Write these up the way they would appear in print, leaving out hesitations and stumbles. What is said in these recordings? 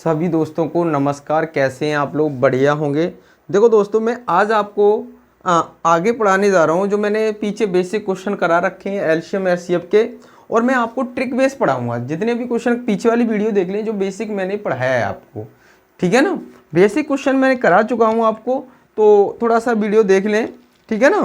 सभी दोस्तों को नमस्कार। कैसे हैं आप लोग? बढ़िया होंगे। देखो दोस्तों, मैं आज आपको आगे पढ़ाने जा रहा हूं जो मैंने पीछे बेसिक क्वेश्चन करा रखे हैं एलसीएम एचसीएफ के, और मैं आपको ट्रिक बेस पढ़ाऊंगा। जितने भी क्वेश्चन पीछे वाली वीडियो देख लें जो बेसिक मैंने पढ़ाया है आपको, ठीक है ना। बेसिक क्वेश्चन मैंने करा चुका हूँ आपको, तो थोड़ा सा वीडियो देख लें, ठीक है ना।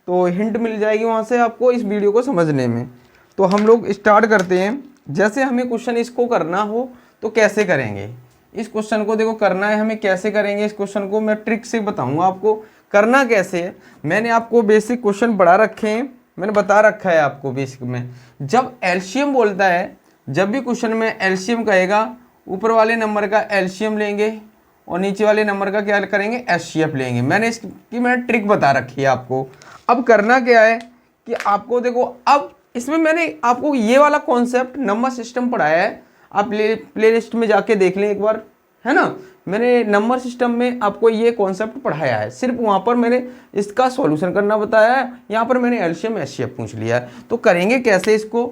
तो हिंट मिल जाएगी वहाँ से आपको इस वीडियो को समझने में। तो हम लोग स्टार्ट करते हैं। जैसे हमें क्वेश्चन इसको करना हो तो कैसे करेंगे इस क्वेश्चन को। देखो करना है हमें, कैसे करेंगे इस क्वेश्चन को मैं ट्रिक से बताऊंगा आपको करना कैसे है। मैंने आपको बेसिक क्वेश्चन पढ़ा रखे हैं, मैंने बता रखा है आपको बेसिक में। जब एलसीएम बोलता है, जब भी क्वेश्चन में एलसीएम कहेगा, ऊपर वाले नंबर का एलसीएम लेंगे और नीचे वाले नंबर का क्या करेंगे, एचसीएफ लेंगे। मैंने ट्रिक बता रखी है आपको। अब करना क्या है कि आपको देखो, अब इसमें मैंने आपको ये वाला कॉन्सेप्ट नंबर सिस्टम पढ़ाया है। आप प्ले लिस्ट में जाके देख लें एक बार, है ना। मैंने नंबर सिस्टम में आपको ये कॉन्सेप्ट पढ़ाया है, सिर्फ वहाँ पर मैंने इसका सॉल्यूशन करना बताया है। यहाँ पर मैंने एलसीएम एचसीएफ पूछ लिया है। तो करेंगे कैसे इसको।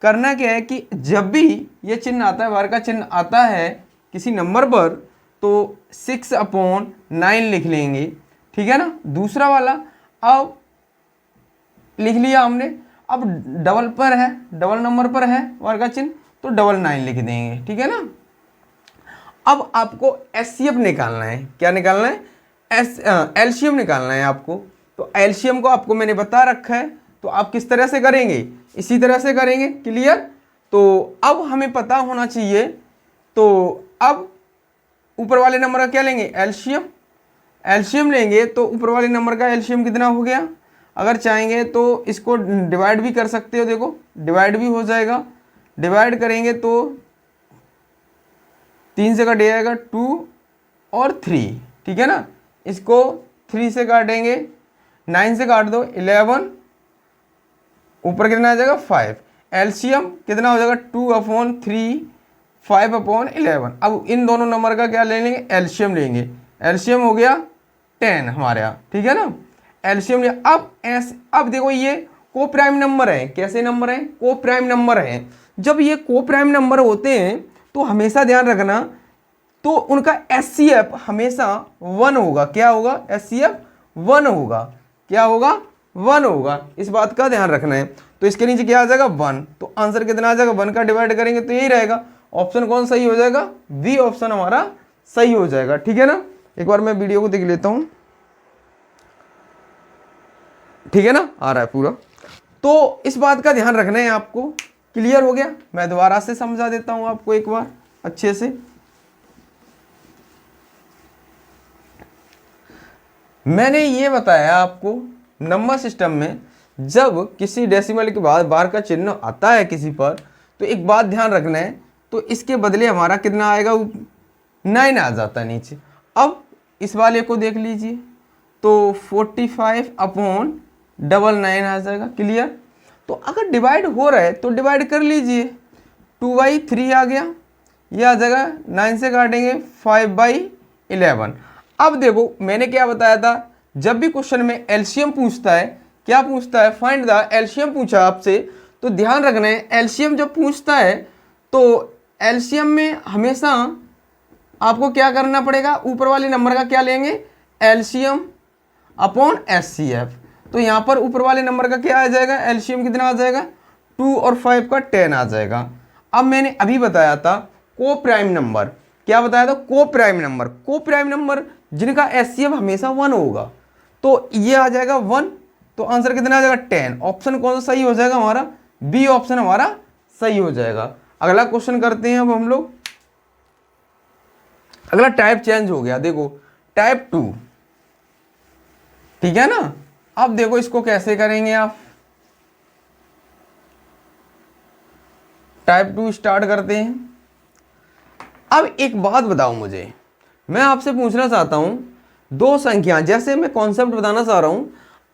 करना क्या है कि जब भी ये चिन्ह आता है, बार का चिन्ह आता है किसी नंबर पर, तो 6/9 लिख लेंगे, ठीक है ना। दूसरा वाला अब लिख लिया हमने। अब डबल पर है, डबल नंबर पर है वर्ग का चिन्ह, तो 9 लिख देंगे, ठीक है ना। अब आपको एचसीएफ निकालना है। क्या निकालना है? एलसीएम निकालना है आपको। तो एलसीएम को आपको मैंने बता रखा है, तो आप किस तरह से करेंगे, इसी तरह से करेंगे। क्लियर? तो अब हमें पता होना चाहिए। तो अब ऊपर वाले नंबर का क्या लेंगे, एलसीएम। एलसीएम लेंगे तो ऊपर वाले नंबर का एलसीएम कितना हो गया। अगर चाहेंगे तो इसको डिवाइड भी कर सकते हो, देखो डिवाइड भी हो जाएगा। डिवाइड करेंगे तो 3 से कट जाएगा 2 और 3, ठीक है ना। इसको 3 से काटेंगे, 9 से काट दो 11, ऊपर कितना आ जाएगा 5। एलसीएम कितना हो जाएगा 2/3, 5/11। अब इन दोनों नंबर का क्या ले लेंगे, एलसीएम लेंगे। एलसीएम हो गया 10 हमारे यहाँ, ठीक है ना। एलसीएम लिया। अब देखो ये को प्राइम नंबर है। कैसे नंबर है? को प्राइम नंबर है। जब ये को प्राइम नंबर होते हैं तो हमेशा ध्यान रखना, तो उनका एचसीएफ हमेशा 1 होगा। क्या होगा? एचसीएफ 1 होगा। क्या होगा? 1 होगा। इस बात का ध्यान रखना है। तो इसके नीचे क्या आ जाएगा, 1। तो आंसर कितना आ जाएगा, 1 का डिवाइड करेंगे तो यही रहेगा। ऑप्शन कौन सही हो जाएगा? बी ऑप्शन हमारा सही हो जाएगा, ठीक है ना। एक बार मैं वीडियो को देख लेता हूं, ठीक है ना, आ रहा है पूरा। तो इस बात का ध्यान रखना है आपको। क्लियर हो गया? मैं दोबारा से समझा देता हूं आपको एक बार अच्छे से। मैंने ये बताया आपको नंबर सिस्टम में जब किसी डेसिमल के बाद बार का चिन्ह आता है किसी पर, तो एक बात ध्यान रखना है, तो इसके बदले हमारा कितना आएगा, 9 आ जाता है नीचे। अब इस वाले को देख लीजिए, तो 45/9 आ जाएगा। क्लियर? तो अगर डिवाइड हो रहा है तो डिवाइड कर लीजिए। 2/3 आ गया, ये आ जाएगा। 9 से काटेंगे 5/11। अब देखो मैंने क्या बताया था, जब भी क्वेश्चन में एलसीएम पूछता है, क्या पूछता है, फाइंड द एलसीएम पूछा आपसे, तो ध्यान रखना है एलसीएम जब पूछता है तो एलसीएम में हमेशा आपको क्या करना पड़ेगा, ऊपर वाले नंबर का क्या लेंगे, एलसीएम अपॉन एचसीएफ। तो यहाँ पर ऊपर वाले नंबर का क्या आ जाएगा, एलसीएम कितना आ जाएगा, 2 और 5 का 10 आ जाएगा। अब मैंने अभी बताया था को प्राइम नंबर। क्या बताया था? को प्राइम नंबर। को प्राइम नंबर जिनका एचसीएफ हमेशा 1 होगा, तो ये आ जाएगा 1। तो आंसर कितना आ जाएगा, 10। ऑप्शन कौन सा सही हो जाएगा हमारा, बी ऑप्शन हमारा सही हो जाएगा। अगला क्वेश्चन करते हैं अब हम लोग। अगला टाइप चेंज हो गया, देखो टाइप 2, ठीक है ना। अब देखो इसको कैसे करेंगे आप। टाइप 2 स्टार्ट करते हैं। अब एक बात बताओ मुझे, मैं आपसे पूछना चाहता हूं, दो संख्या, जैसे मैं कॉन्सेप्ट बताना चाह रहा हूं।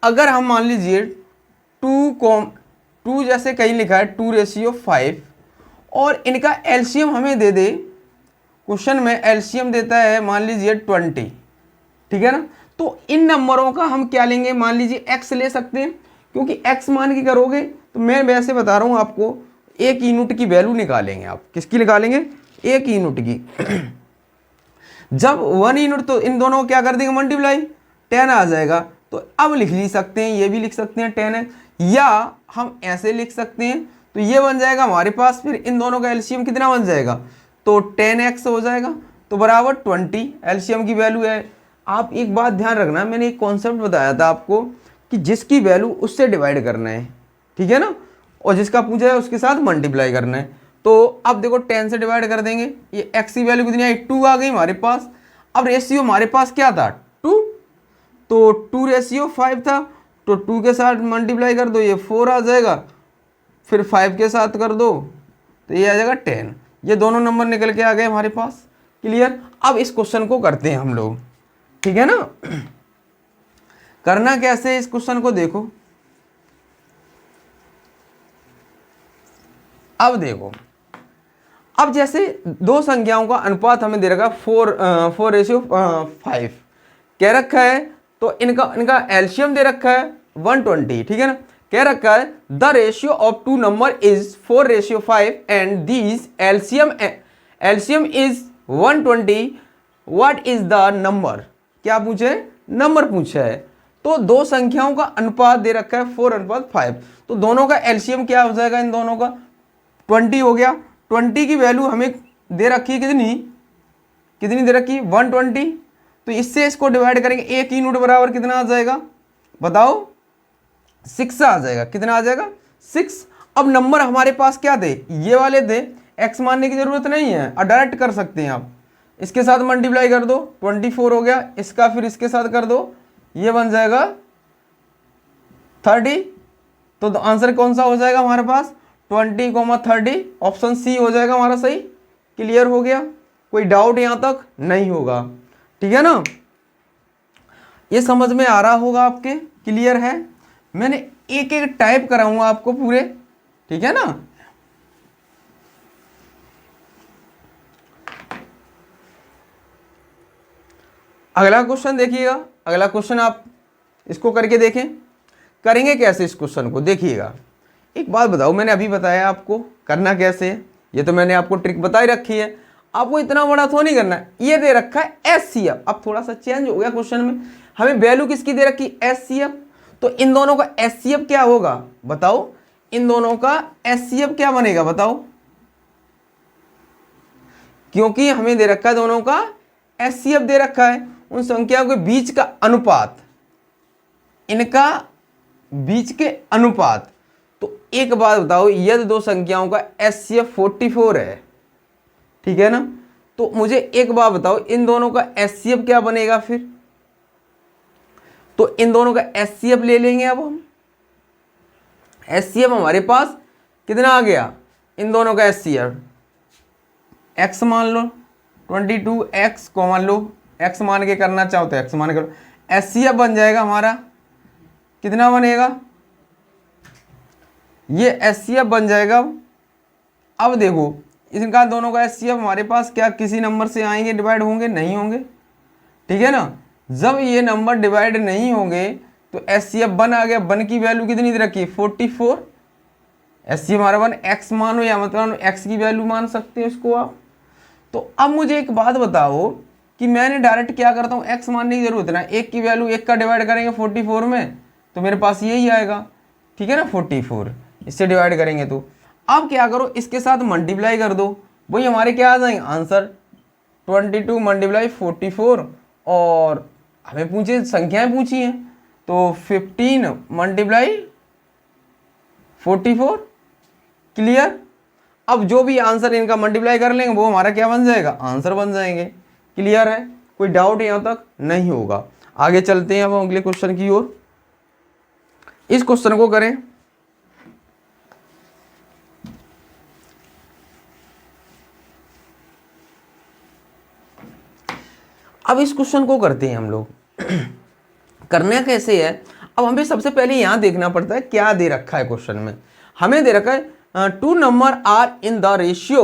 अगर हम मान लीजिए 2 जैसे कहीं लिखा है 2/5, और इनका एलसीएम हमें दे दे, क्वेश्चन में एलसीएम देता है मान लीजिए 20, ठीक है ना। तो इन नंबरों का हम क्या लेंगे, मान लीजिए x ले सकते हैं, क्योंकि x मान के करोगे तो मैं वैसे बता रहा हूं आपको, एक यूनिट की वैल्यू निकालेंगे आप। किसकी निकालेंगे? 1 यूनिट की। जब 1 यूनिट तो इन दोनों को क्या कर देंगे मल्टीप्लाई, 10 आ जाएगा। तो अब लिख ही सकते हैं, ये भी लिख सकते हैं 10 है, या हम ऐसे लिख सकते हैं, तो ये बन जाएगा हमारे पास, फिर इन दोनों का एलसीएम कितना बन जाएगा, तो 10x हो जाएगा, तो बराबर 20 एलसीएम की वैल्यू है। आप एक बात ध्यान रखना, मैंने एक कॉन्सेप्ट बताया था आपको कि जिसकी वैल्यू उससे डिवाइड करना है, ठीक है ना, और जिसका पूछा है उसके साथ मल्टीप्लाई करना है। तो अब देखो 10 से डिवाइड कर देंगे, ये x की वैल्यू कितनी आई, 2 आ गई हमारे पास। अब रेशियो हमारे पास क्या था, 2, तो 2:5 था, तो 2 के साथ मल्टीप्लाई कर दो, ये 4 आ जाएगा, फिर 5 के साथ कर दो तो ये आ जाएगा 10। ये दोनों नंबर निकल के आ गए हमारे पास। क्लियर। अब इस क्वेश्चन को करते हैं हम लोग, ठीक है ना। करना कैसे है इस क्वेश्चन को देखो। अब देखो, अब जैसे दो संख्याओं का अनुपात हमें दे रखा है 4:5 कह रखा है, तो इनका एलसीएम दे रखा है 120, ठीक है ना। कह रखा है the ratio of two number is 4:5 and these LCM is 120, what is the number. क्या पूछे, नंबर पूछा है। तो दो संख्याओं का अनुपात दे रखा है 4:5, तो दोनों का एलसीएम क्या हो जाएगा, इन दोनों का 20 हो गया। 20 की वैल्यू हमें दे रखी है कितनी, कितनी दे रखी, 120, तो इससे इसको डिवाइड करेंगे, 1 यूनिट बराबर कितना आ जाएगा बताओ, 6 आ जाएगा। कितना आ जाएगा, 6। अब नंबर हमारे पास क्या थे, ये वाले थे, x मानने की जरूरत नहीं है, और डायरेक्ट कर सकते हैं आप, इसके साथ मल्टीप्लाई कर दो, 24 हो गया, इसका फिर इसके साथ कर दो, ये बन जाएगा 30। तो आंसर कौन सा हो जाएगा हमारे पास, 20,30, ऑप्शन सी हो जाएगा हमारा सही। क्लियर हो गया, कोई डाउट यहां तक नहीं होगा, ठीक है ना। ये समझ में आ रहा होगा आपके, क्लियर है। मैंने एक एक टाइप कराऊंगा आपको पूरे, ठीक है ना। अगला क्वेश्चन देखिएगा, अगला क्वेश्चन आप इसको करके देखें। करेंगे कैसे इस क्वेश्चन को, देखिएगा। एक बात बताओ, मैंने अभी बताया आपको करना कैसे है, ये तो मैंने आपको ट्रिक बताई रखी है, आपको इतना बड़ा तो नहीं करना है। ये दे रखा है एचसीएफ, अब थोड़ा सा चेंज हो गया क्वेश्चन में, हमें वैल्यू किसकी दे रखी, एचसीएफ। तो इन दोनों का एचसीएफ क्या होगा बताओ, इन दोनों का एचसीएफ क्या बनेगा बताओ, क्योंकि हमें दे रखा है दोनों का एचसीएफ दे रखा है, उन संख्याओं के बीच का अनुपात, इनका बीच के अनुपात। तो एक बात बताओ, यदि दो संख्याओं का एचसीएफ 44 है, ठीक है ना, तो मुझे एक बात बताओ, इन दोनों का एचसीएफ क्या बनेगा फिर। तो इन दोनों का एचसीएफ ले लेंगे। अब हम एचसीएफ हमारे पास कितना आ गया, इन दोनों का एचसीएफ x मान लो 22x को मान लो, x मान के करना चाहो तो x मान के करो, एचसीएफ बन जाएगा हमारा, कितना बनेगा, ये एचसीएफ बन जाएगा। अब देखो, इनका दोनों का एचसीएफ हमारे पास क्या किसी नंबर से आएंगे, डिवाइड होंगे, नहीं होंगे, ठीक है ना। जब ये नंबर डिवाइड नहीं होंगे तो एचसीएफ 1 आ गया, 1 की वैल्यू कितनी दे रखी है 44, एचसीएफ हमारा 1, x मानो या मतलब x की वैल्यू मान सकते हो इसको आप। तो अब मुझे एक बात बताओ कि मैंने डायरेक्ट क्या करता हूँ, x मानने की जरूरत ना, 1 की वैल्यू 1 का डिवाइड करेंगे 44 में तो मेरे पास यही आएगा, ठीक है ना, 44 इससे डिवाइड करेंगे। तो अब क्या करो, इसके साथ मल्टीप्लाई कर दो, वही हमारे क्या आ जाएंगे आंसर, 22 मल्टीप्लाई 44, और हमें पूछे संख्याएं पूछी हैं, तो 15 मल्टीप्लाई 44। क्लियर। अब जो भी आंसर इनका मल्टीप्लाई कर लेंगे वो हमारा क्या बन जाएगा, आंसर बन जाएंगे। क्लियर है, कोई डाउट यहाँ तक नहीं होगा। आगे चलते हैं अब अगले क्वेश्चन की ओर। इस क्वेश्चन को करें, अब इस क्वेश्चन को करते हैं हम लोग। करना कैसे है, अब हमें सबसे पहले यहां देखना पड़ता है क्या दे रखा है क्वेश्चन में। हमें दे रखा है two number are in the ratio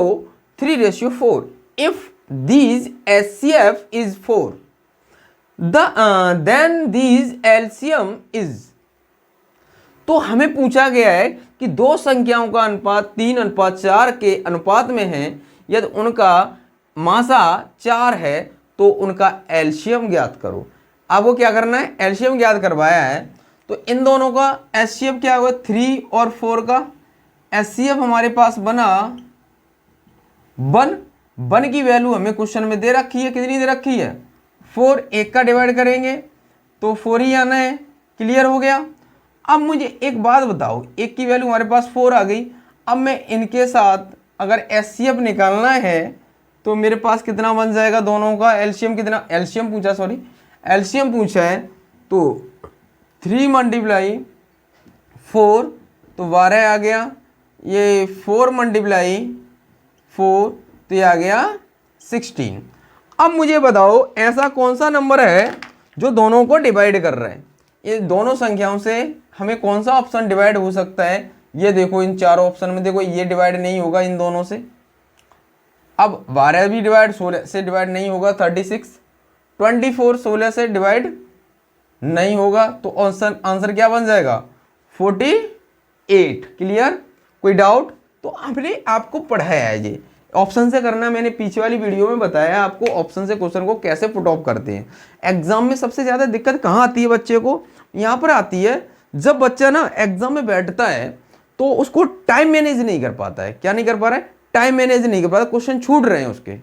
3:4 if these HCF is 4 then these LCM is. तो हमें पूछा गया है कि दो संख्याओं का अनुपात 3:4 के अनुपात में है, यदि उनका मासा 4 है तो उनका एलसीएम ज्ञात करो। अब वो क्या करना है, एलसीएम ज्ञात करवाया है तो इन दोनों का एचसीएफ क्या हुआ 3 और 4 का एचसीएफ हमारे पास बना 1। 1 की वैल्यू हमें क्वेश्चन में दे रखी है, कितनी दे रखी है 4। 1 का डिवाइड करेंगे तो 4 ही आना है। क्लियर हो गया। अब मुझे एक बात बताओ, 1 की वैल्यू हमारे पास 4 आ गई। अब मैं इनके साथ अगर एचसीएफ निकालना है तो मेरे पास कितना बन जाएगा, दोनों का एलसीएम कितना, एलसीएम पूछा है तो 3 मल्टीप्लाई 4 तो 12 आ गया, ये 4 मल्टीप्लाई 4 तो ये आ गया 16। अब मुझे बताओ ऐसा कौन सा नंबर है जो दोनों को डिवाइड कर रहा है, ये दोनों संख्याओं से हमें कौन सा ऑप्शन डिवाइड हो सकता है। ये देखो इन चारों ऑप्शन में देखो ये डिवाइड नहीं होगा इन दोनों से। अब 12 भी डिवाइड 16 से डिवाइड नहीं होगा, 36 24 16 से डिवाइड नहीं होगा तो आंसर क्या बन जाएगा 48। क्लियर, कोई डाउट। तो आपने आपको पढ़ाया है ये ऑप्शन से करना, मैंने पीछे वाली वीडियो में बताया आपको ऑप्शन से क्वेश्चन को कैसे पुट ऑफ करते हैं। एग्जाम में सबसे ज़्यादा दिक्कत कहाँ आती है बच्चे को, यहाँ पर आती है जब बच्चा ना एग्जाम में बैठता है तो उसको टाइम मैनेज नहीं कर पाता है। क्या नहीं कर पा रहा है, टाइम मैनेज नहीं कर पाता, क्वेश्चन छूट रहे हैं उसके।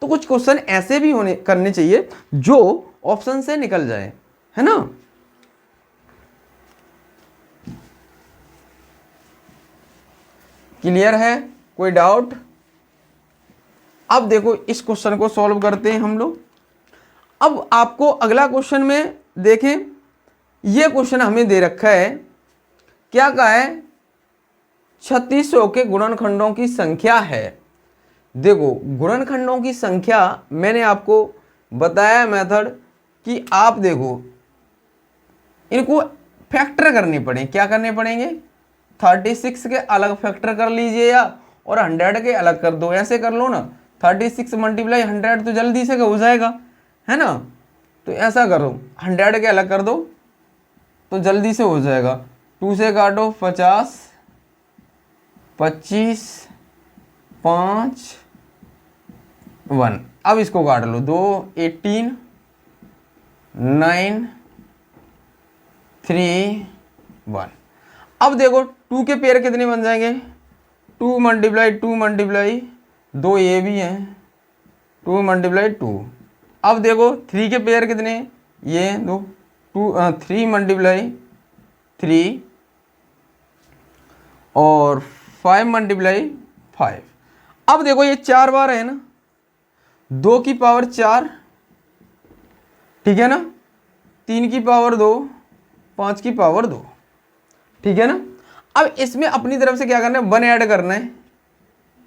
तो कुछ क्वेश्चन ऐसे भी होने करने चाहिए जो ऑप्शन से निकल जाए, है ना। क्लियर है, कोई डाउट। अब देखो इस क्वेश्चन को सॉल्व करते हैं हम लोग। अब आपको अगला क्वेश्चन में देखें, ये क्वेश्चन हमें दे रखा है, क्या कहा है 3600 के गुणनखंडों की संख्या है। देखो गुणनखंडों की संख्या मैंने आपको बताया मेथड कि आप देखो इनको फैक्टर करने पड़े। क्या करने पड़ेंगे, 36 के अलग फैक्टर कर लीजिए या और 100 के अलग कर दो, ऐसे कर लो ना। 36 मल्टीप्लाई 100 तो जल्दी से हो जाएगा, है ना। तो ऐसा करो 100 के अलग कर दो तो जल्दी से हो जाएगा। 2 से काटो 50, 25, 5, 1। अब इसको काट लो 2, 18, 9, 3, 1। अब देखो 2 के पेयर कितने बन जाएंगे, 2 मल्टीप्लाई 2 मल्टीप्लाई 2 ये भी हैं, 2 मल्टीप्लाई 2। अब देखो 3 के पेयर कितने, ये दो 3 मल्टीप्लाई 3 और 5 मल्टीप्लाई 5। अब देखो ये 4 बार है ना, 2 की पावर 4, ठीक है ना, 3 की पावर 2, 5 की पावर 2, ठीक है ना। अब इसमें अपनी तरफ से क्या करना है, 1 ऐड करना है।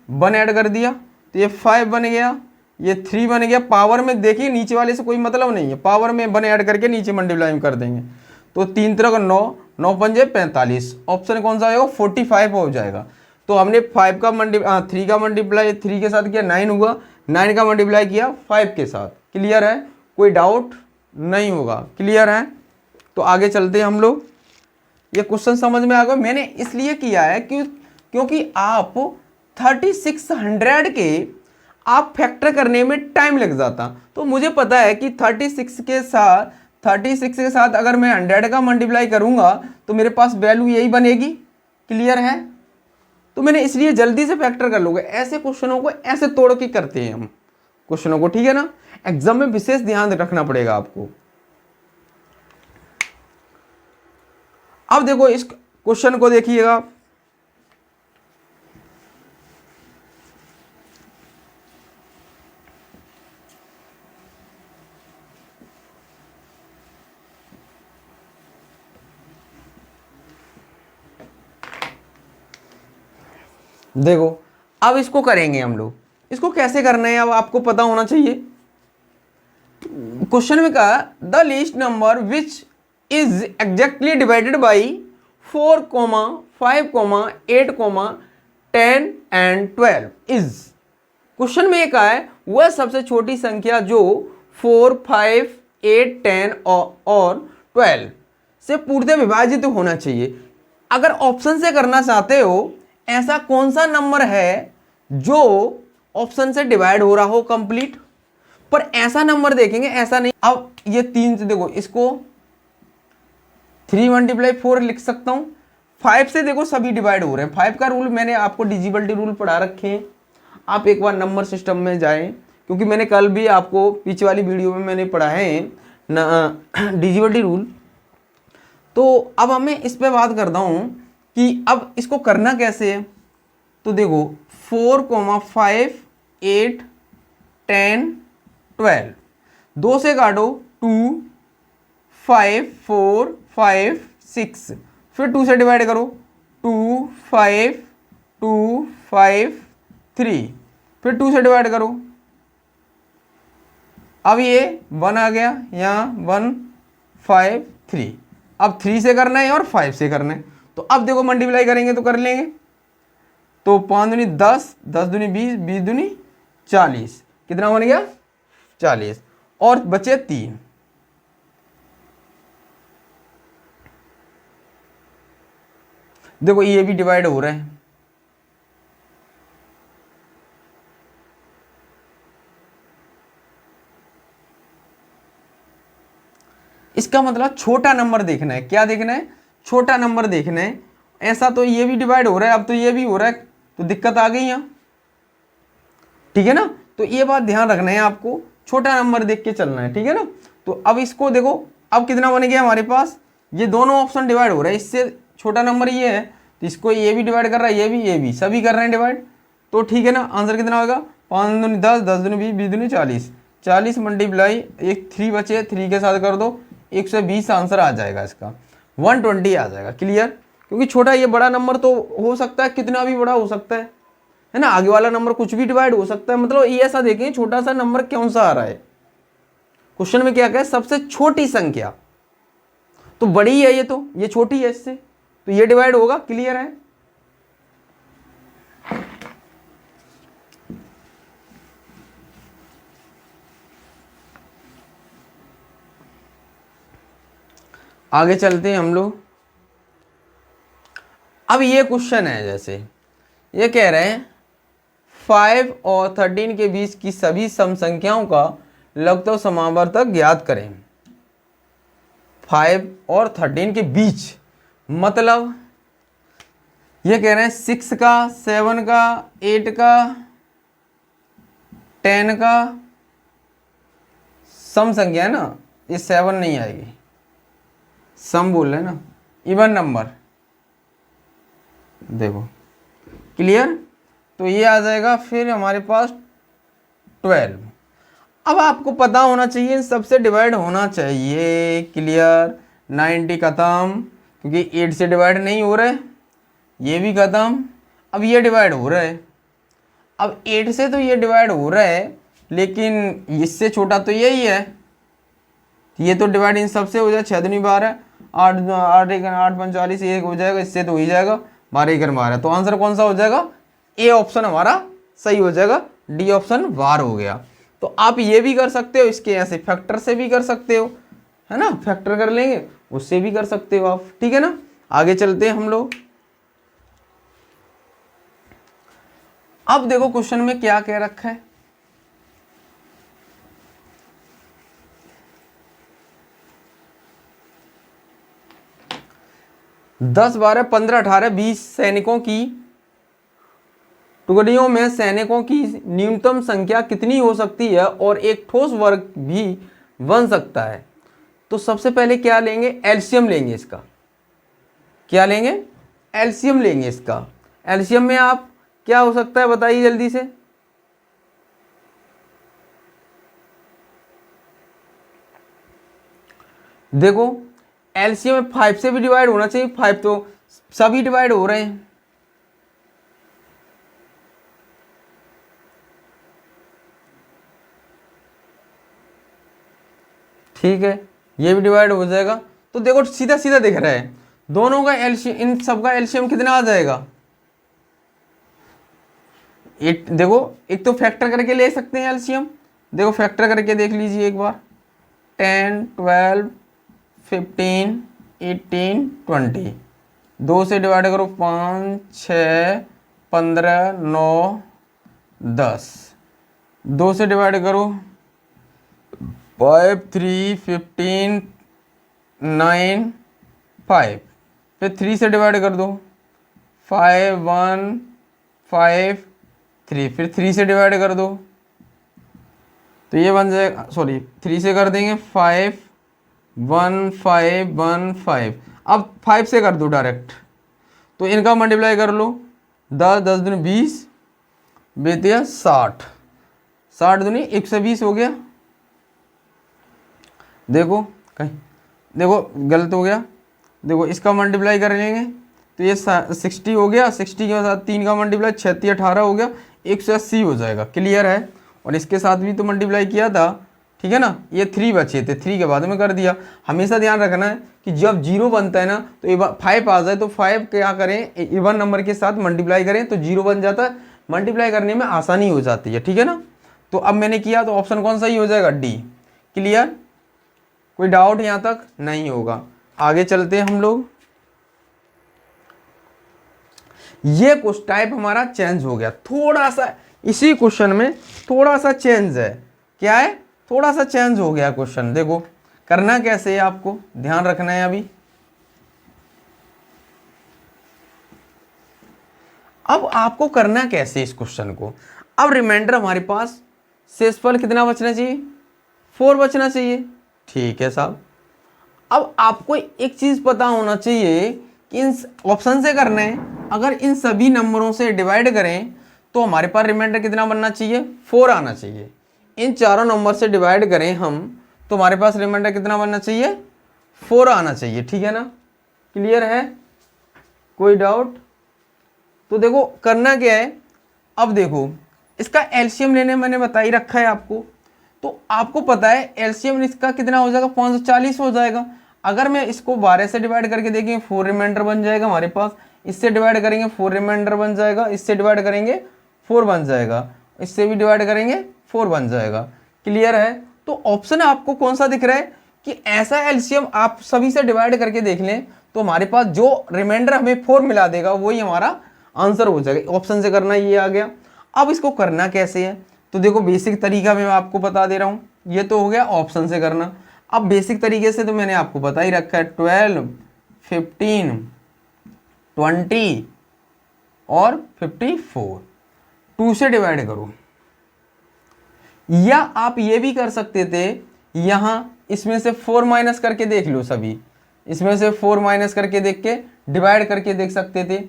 1 ऐड कर दिया तो ये 5 बन गया, ये 3 बन गया। पावर में देखिए नीचे वाले से कोई मतलब नहीं है, पावर में 1 ऐड करके नीचे मल्टीप्लाई कर देंगे तो 3 3 9, 9 पंजे 45। ऑप्शन कौन सा आएगा 45 हो जाएगा। तो हमने 5 का 3 का मल्टीप्लाई 3 के साथ किया 9 हुआ, 9 का मल्टीप्लाई किया 5 के साथ। क्लियर है, कोई डाउट नहीं होगा। क्लियर है, तो आगे चलते हैं हम लोग। ये क्वेश्चन समझ में आ गया। मैंने इसलिए किया है क्योंकि आप 3600 के आप फैक्टर करने में टाइम लग जाता। तो मुझे पता है कि 36 के साथ अगर मैं 100 का मल्टीप्लाई करूंगा तो मेरे पास वैल्यू यही बनेगी। क्लियर है, तो मैंने इसलिए जल्दी से फैक्टर कर लूँगा। ऐसे क्वेश्चनों को ऐसे तोड़ के करते हैं हम क्वेश्चनों को, ठीक है ना। एग्जाम में विशेष ध्यान रखना पड़ेगा आपको। अब देखो इस क्वेश्चन को देखिएगा, देखो अब इसको करेंगे हम लोग। इसको कैसे करना है अब आपको पता होना चाहिए। क्वेश्चन में कहा the least number which is exactly divided by 4, 5, 8, 10 and 12 is. Question में ये कहा है वह सबसे छोटी संख्या जो 4, 5, 8, 10 और 12 से पूर्णतः विभाजित होना चाहिए। अगर ऑप्शन से करना चाहते हो ऐसा कौन सा नंबर है जो ऑप्शन से डिवाइड हो रहा हो कंप्लीट। पर ऐसा नंबर देखेंगे, ऐसा नहीं। अब ये 3 से देखो, इसको 3 × 4 लिख सकता हूं। 5 से देखो सभी डिवाइड हो रहे हैं। 5 का रूल मैंने आपको डिजिबिलिटी रूल पढ़ा रखे हैं, आप एक बार नंबर सिस्टम में जाएं, क्योंकि मैंने कल भी आपको पीछे वाली वीडियो में मैंने पढ़ा है डिजिबिलिटी रूल। तो अब हमें इस पे बात करता हूं कि अब इसको करना कैसे है। तो देखो 4, 5, 8, 10, 12, 2 से काटो 2, 5, 4, 5, 6, फिर 2 से डिवाइड करो 2, 5, 2, 5, 3, फिर 2 से डिवाइड करो। अब ये 1 आ गया यहाँ, 1, 5, 3। अब 3 से करना है और 5 से करना है। तो अब देखो मल्टीप्लाई करेंगे तो कर लेंगे। तो 5 दूनी 10, 10 दूनी 20, 20 दूनी 40, कितना बन गया 40, और बचे 3। देखो ये भी डिवाइड हो रहा है। इसका मतलब छोटा नंबर देखना है। क्या देखना है? छोटा नंबर देखना है। ऐसा तो ये भी डिवाइड हो रहा है, अब तो ये भी हो रहा है, तो दिक्कत आ गई यहाँ, ठीक है ना। तो ये बात ध्यान रखना है आपको, छोटा नंबर देख के चलना है, ठीक है ना। तो अब इसको देखो, अब कितना बन गया हमारे पास, ये दोनों ऑप्शन डिवाइड हो रहा है। इससे छोटा नंबर ये है, तो इसको ये भी डिवाइड कर रहा है, ये भी सभी कर रहे हैं डिवाइड। तो ठीक है ना, आंसर कितना होगा 5 दूनी 10, 10 दूनी 20, 20 दूनी 40, 40 मल्टीप्लाई एक 3 बचे, 3 के साथ कर दो 120 आंसर आ जाएगा इसका, 120 आ जाएगा। क्लियर? क्योंकि छोटा, ये बड़ा नंबर तो हो सकता है, कितना भी बड़ा हो सकता है ना। आगे वाला नंबर कुछ भी डिवाइड हो सकता है। मतलब ये ऐसा देखें, छोटा सा नंबर कौन सा आ रहा है क्वेश्चन में, क्या कहे सबसे छोटी संख्या, तो बड़ी है ये, तो ये छोटी है इससे, तो ये डिवाइड होगा। क्लियर है? आगे चलते हैं हम लोग। अब ये क्वेश्चन है, जैसे ये कह रहे हैं 5 और 13 के बीच की सभी सम संख्याओं का लगभग समावर्तक ज्ञात करें। 5 और 13 के बीच, मतलब ये कह रहे हैं 6 का, 7 का, 8 का, 10 का सम संख्या है ना, ये 7 नहीं आएगी, सम बोल रहे हैं ना, इवन नंबर। देखो क्लियर? तो ये आ जाएगा फिर हमारे पास 12। अब आपको पता होना चाहिए, इन सबसे डिवाइड होना चाहिए। क्लियर? 90 खत्म, क्योंकि 8 से डिवाइड नहीं हो रहा है, ये भी खत्म। अब ये डिवाइड हो रहा है, अब 8 से तो ये डिवाइड हो रहा है, लेकिन इससे छोटा तो यही है। ये तो डिवाइड इन सबसे हो जाए, 6 दूनी 12, 8 8 1 8 5 40, ये हो जाएगा, इससे तो हो ही जाएगा, 12 1 12। तो आंसर कौन सा हो जाएगा? ए ऑप्शन हमारा सही हो जाएगा, डी ऑप्शन वार हो गया। तो आप ये भी कर सकते हो, इसके ऐसे फैक्टर से भी कर सकते हो, है ना, फैक्टर कर लेंगे, उससे भी कर सकते हो आप, ठीक है ना। आगे चलते हैं हम लोग। अब देखो क्वेश्चन में क्या कह रखा है। दस 12 15 18 20 सैनिकों की टुकड़ियों में सैनिकों की न्यूनतम संख्या कितनी हो सकती है और एक ठोस वर्ग भी बन सकता है। तो सबसे पहले क्या लेंगे? एलसीएम लेंगे इसका। क्या लेंगे? एलसीएम लेंगे इसका। एलसीएम में आप क्या हो सकता है बताइए जल्दी से। देखो एलसीएम में 5 से भी डिवाइड होना चाहिए, 5 तो सभी डिवाइड हो रहे हैं। ठीक है, ये भी डिवाइड हो जाएगा। तो देखो सीधा सीधा दिख रहा है, दोनों का एलसीएम, इन सब का एलसीएम कितना आ जाएगा? देखो एक तो फैक्टर करके ले सकते हैं एलसीएम। देखो फैक्टर करके देख लीजिए एक बार, 10 12 15 18 20, 2 से डिवाइड करो 5 6 15 9 10, 2 से डिवाइड करो 5, 3, 15, 9, 5, फिर 3 से डिवाइड कर दो 5, 1, 5, 3, फिर 3 से डिवाइड कर दो तो ये बन जाएगा, सॉरी 3 से कर देंगे 5, 1, 5, 1, 5। अब 5 से कर दो डायरेक्ट, तो इनका मल्टीप्लाई कर लो 10, 10 दूनी 20, बेतिया 60, 60 दूनी 120 हो गया। देखो कहीं, देखो गलत हो गया, देखो इसका मल्टीप्लाई कर लेंगे तो ये 60 हो गया, 60 के साथ 3 का मल्टीप्लाई 36, 18 हो गया, 180 हो जाएगा। क्लियर है। और इसके साथ भी तो मल्टीप्लाई किया था, ठीक है ना, ये 3 बचे थे, 3 के बाद में कर दिया। हमेशा ध्यान रखना है कि जब 0 बनता है ना तो 5 आ जाए तो 5 क्या करें, इवन नंबर के साथ मल्टीप्लाई करें तो 0 बन जाता है, मल्टीप्लाई करने में आसानी हो जाती है। ठीक है ना। तो अब मैंने किया तो ऑप्शन कौन सा ही हो जाएगा, डी। क्लियर, कोई डाउट यहाँ तक नहीं होगा। आगे चलते हैं हम लोग। ये कुछ टाइप हमारा चेंज हो गया थोड़ा सा, इसी क्वेश्चन में थोड़ा सा चेंज है। क्या है, थोड़ा सा चेंज हो गया क्वेश्चन। देखो करना कैसे है, आपको ध्यान रखना है। अभी अब आपको करना कैसे इस क्वेश्चन को। अब रिमाइंडर हमारे पास शेषफल कितना बचना चाहिए, 4 बचना चाहिए। ठीक है साहब। अब आपको एक चीज पता होना चाहिए कि इन ऑप्शन से करना है, अगर इन सभी नंबरों से डिवाइड करें तो हमारे पास रिमाइंडर कितना बनना चाहिए, 4 आना चाहिए। इन चारों नंबर से डिवाइड करें हम तो हमारे पास रिमाइंडर कितना बनना चाहिए, 4 आना चाहिए। ठीक है ना। क्लियर है, कोई डाउट। तो देखो करना क्या है, अब देखो इसका एलसीएम लेने मैंने बता ही रखा है आपको, तो आपको पता है एलसीएम इसका कितना हो जाएगा, 540 हो जाएगा। अगर मैं इसको 12 से डिवाइड करके देखेंगे 4 रिमाइंडर बन जाएगा हमारे पास, इससे डिवाइड करेंगे 4 रिमाइंडर बन जाएगा, इससे डिवाइड करेंगे 4 बन जाएगा, इससे भी डिवाइड करेंगे 4 बन जाएगा। क्लियर है। तो ऑप्शन आपको कौन सा दिख रहा है कि ऐसा एलसीएम आप सभी से डिवाइड करके देख लें तो हमारे पास जो रिमाइंडर हमें 4 मिला देगा वही हमारा आंसर हो जाएगा। ऑप्शन से करना ये आ गया। अब इसको करना कैसे है, तो देखो बेसिक तरीका मैं आपको बता दे रहा हूँ। ये तो हो गया ऑप्शन से करना। अब बेसिक तरीके से तो मैंने आपको बता ही रखा है, 12, 15, 20 और 54, 2 से डिवाइड करो। या आप ये भी कर सकते थे, यहां इसमें से 4 माइनस करके देख लो सभी, इसमें से 4 माइनस करके देख के डिवाइड करके देख सकते थे।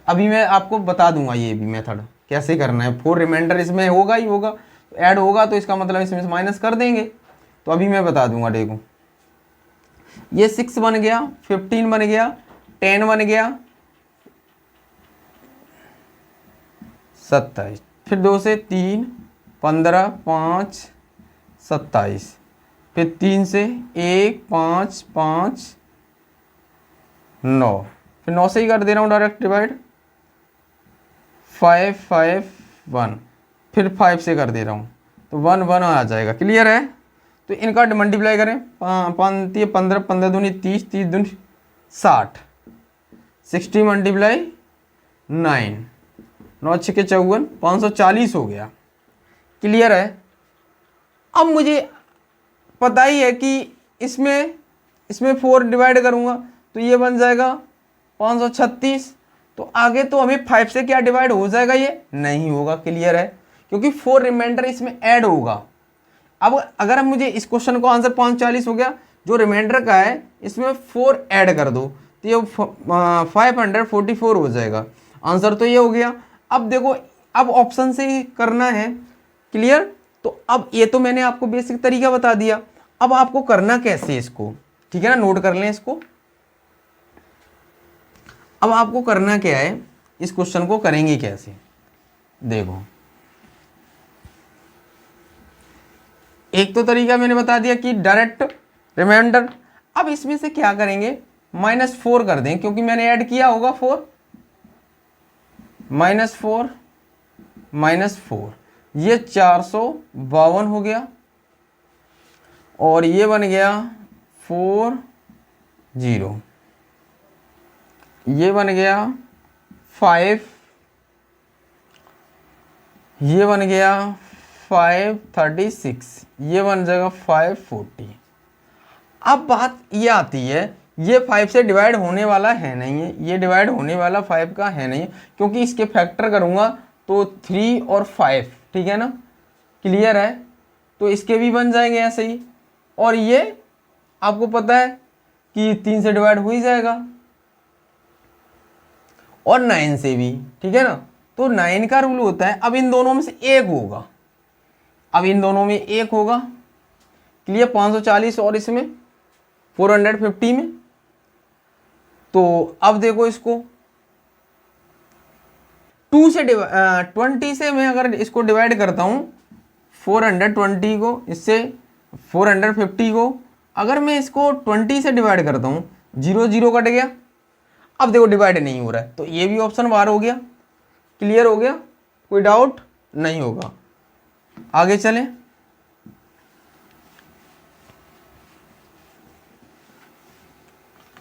अभी मैं आपको बता दूंगा ये भी मेथड कैसे करना है। 4 रिमाइंडर इसमें होगा ही होगा, ऐड होगा तो इसका मतलब इसमें से माइनस कर देंगे, तो अभी मैं बता दूंगा। देखो ये 6 बन गया, 15 बन गया, 10 बन गया, 27, फिर 2 से 3, 15, 5, 27, फिर 3 से 1, 5, 5, 9, फिर 9 से ही कर दे रहा हूँ डायरेक्ट डिवाइड, 5, 5, 1, फिर 5 से कर दे रहा हूँ तो 1, 1 आ जाएगा। क्लियर है। तो इनका मल्टीप्लाई करें, 5, 15, 15 दूनी 30, 30 दूनी 60, 60 मल्टीप्लाई 9, 9 6 54, 540 हो गया। क्लियर है। अब मुझे पता ही है कि इसमें 4 डिवाइड करूंगा तो ये बन जाएगा 536, तो आगे तो हमें 5 से क्या डिवाइड हो जाएगा, ये नहीं होगा। क्लियर है, क्योंकि 4 रिमाइंडर इसमें ऐड होगा। अब अगर मुझे इस क्वेश्चन को आंसर 540 हो गया, जो रिमाइंडर का है इसमें 4 ऐड कर दो तो ये 544 हो जाएगा। आंसर तो ये हो गया। अब देखो अब ऑप्शन से ही करना है। क्लियर। तो अब ये तो मैंने आपको बेसिक तरीका बता दिया, अब आपको करना कैसे इसको, ठीक है ना, नोट कर लें इसको। अब आपको करना क्या है, इस क्वेश्चन को करेंगे कैसे, देखो एक तो तरीका मैंने बता दिया कि डायरेक्ट रिमाइंडर। अब इसमें से क्या करेंगे, -4 कर दें, क्योंकि मैंने ऐड किया होगा 4, -4, -4, ये 452 हो गया, और ये बन गया 40, ये बन गया 5, ये बन गया 536, ये बन जाएगा 540। अब बात ये आती है, ये 5 से डिवाइड होने वाला है नहीं है, ये डिवाइड होने वाला 5 का है नहीं है, क्योंकि इसके फैक्टर करूँगा तो 3 और 5, ठीक है ना, क्लियर है। तो इसके भी बन जाएंगे ऐसे ही, और ये आपको पता है कि 3 से डिवाइड हो ही जाएगा, और 9 से भी, ठीक है ना। तो 9 का रूल होता है, अब इन दोनों में से एक होगा, अब इन दोनों में एक होगा, क्लियर। 540 और इसमें 450 में। तो अब देखो इसको 20 से मैं अगर इसको डिवाइड करता हूं, 420 को इससे 450 को अगर मैं इसको 20 से डिवाइड करता हूं, 0 0 कट गया। अब देखो डिवाइड नहीं हो रहा है, तो ये भी ऑप्शन बाहर हो गया, क्लियर हो गया, कोई डाउट नहीं होगा। आगे चलें।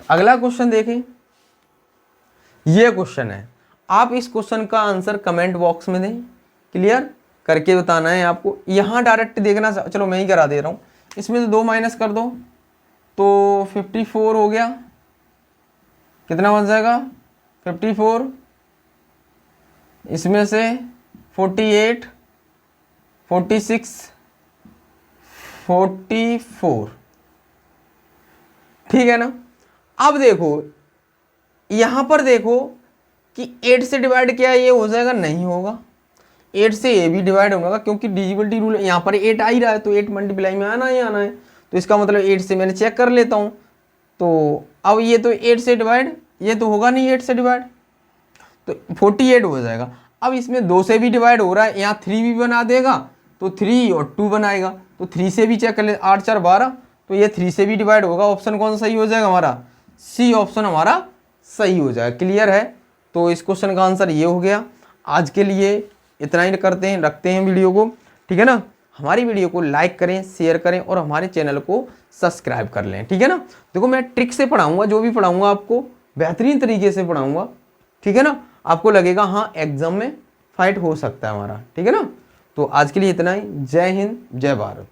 अगला क्वेश्चन देखें, ये क्वेश्चन है, आप इस क्वेश्चन का आंसर कमेंट बॉक्स में दें, क्लियर करके बताना है आपको। यहाँ डायरेक्ट देखना, चलो मैं ही करा दे रहा हूँ, इसमें से 2 माइनस कर दो तो 54 हो गया, कितना बन जाएगा 54, इसमें से 48, 46, 44, ठीक है ना। अब देखो यहां पर देखो कि 8 से डिवाइड किया, ये हो जाएगा, नहीं होगा। 8 से ये भी डिवाइड होगा, क्योंकि डिविजिबिलिटी रूल यहाँ पर 8 आ ही रहा है, तो 8 मल्टीप्लाई में आना ही आना है। तो इसका मतलब 8 से मैंने चेक कर लेता हूँ, तो अब ये तो 8 से डिवाइड, ये तो होगा नहीं 8 से डिवाइड, तो 48 हो जाएगा। अब इसमें 2 से भी डिवाइड हो रहा है, यहाँ 3 भी बना देगा, तो 3 और 2 बनाएगा, तो 3 से भी चेक कर ले, 8 4 12, तो ये 3 से भी डिवाइड होगा। ऑप्शन कौन सा सही हो जाएगा हमारा, सी ऑप्शन हमारा सही हो जाएगा, क्लियर है। तो इस क्वेश्चन का आंसर ये हो गया। आज के लिए इतना ही करते हैं, रखते हैं वीडियो को, ठीक है ना। हमारी वीडियो को लाइक करें, शेयर करें और हमारे चैनल को सब्सक्राइब कर लें, ठीक है ना। देखो मैं ट्रिक से पढ़ाऊंगा, जो भी पढ़ाऊंगा आपको बेहतरीन तरीके से पढ़ाऊंगा, ठीक है ना। आपको लगेगा हाँ एग्जाम में फाइट हो सकता है हमारा, ठीक है ना। तो आज के लिए इतना ही। जय हिंद, जय भारत।